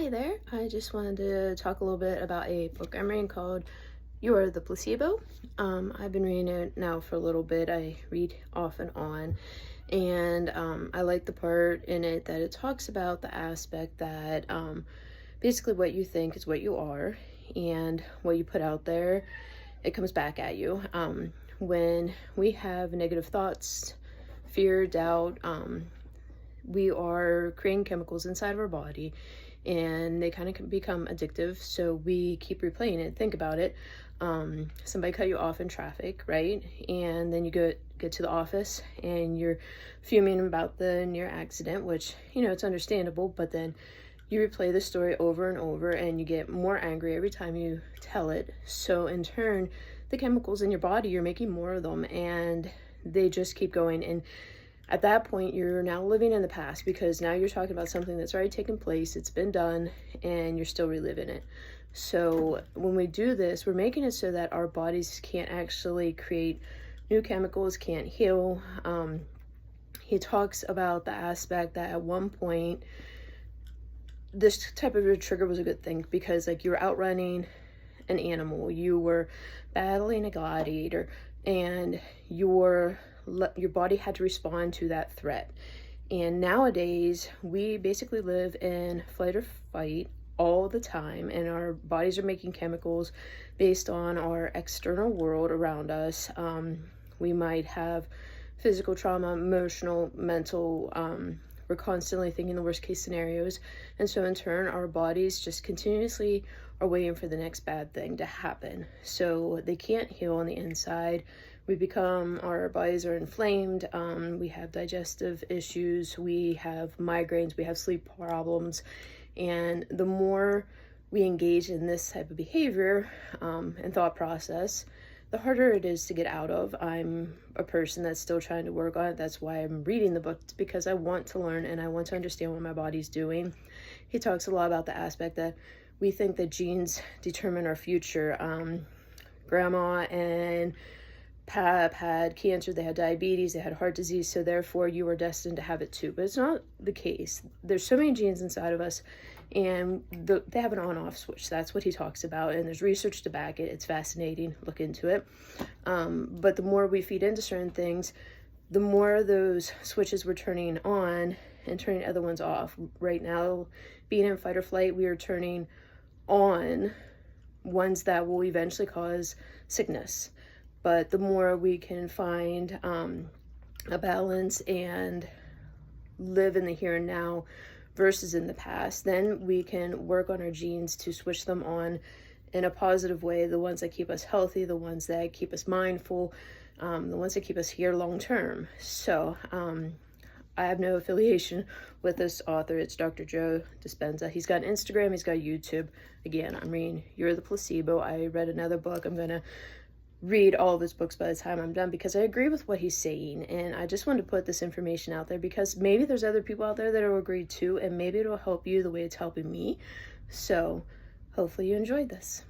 Hi there. I just wanted to talk a little bit about a book I'm reading called You Are the Placebo. I've been reading it now for a little bit. I read off and on, and I like the part in it that it talks about the aspect that basically what you think is what you are, and what you put out there, it comes back at you. When we have negative thoughts, fear, doubt, we are creating chemicals inside of our body and they kind of become addictive, so we keep replaying it. Think about it. Somebody cut you off in traffic, right? And then you get to the office and you're fuming about the near accident, which, it's understandable, but then you replay the story over and over and you get more angry every time you tell it. So in turn, the chemicals in your body, you're making more of them and they just keep going. And at that point, you're now living in the past because now you're talking about something that's already taken place, it's been done, and you're still reliving it. So when we do this, we're making it so that our bodies can't actually create new chemicals, can't heal. He talks about the aspect that at one point, this type of a trigger was a good thing because like you were outrunning an animal, you were battling a gladiator, and your body had to respond to that threat. And nowadays we basically live in flight or fight all the time, and our bodies are making chemicals based on our external world around us. We might have physical trauma, emotional, mental. We're constantly thinking the worst case scenarios, and so in turn our bodies just continuously are waiting for the next bad thing to happen, so they can't heal on the inside. Our bodies are inflamed, we have digestive issues, we have migraines, we have sleep problems, and the more we engage in this type of behavior and thought process, the harder it is to get out of. I'm a person that's still trying to work on it. That's why I'm reading the book, because I want to learn and I want to understand what my body's doing. He talks a lot about the aspect that we think that genes determine our future. Grandma and Pap had cancer, they had diabetes, they had heart disease, so therefore you are destined to have it too. But it's not the case. There's so many genes inside of us, and they have an on-off switch. That's what he talks about, and there's research to back it. It's fascinating. Look into it. But the more we feed into certain things, the more those switches we're turning on and turning other ones off. Right now, being in fight or flight, we are turning on ones that will eventually cause sickness. But the more we can find a balance and live in the here and now versus in the past, then we can work on our genes to switch them on in a positive way. The ones that keep us healthy, the ones that keep us mindful, the ones that keep us here long term. So I have no affiliation with this author. It's Dr. Joe Dispenza. He's got Instagram, he's got YouTube. Again, I'm reading You're the Placebo. I read another book. I'm going to read all of his books by the time I'm done because I agree with what he's saying, and I just wanted to put this information out there because maybe there's other people out there that will agree too, and maybe it'll help you the way it's helping me. So hopefully you enjoyed this.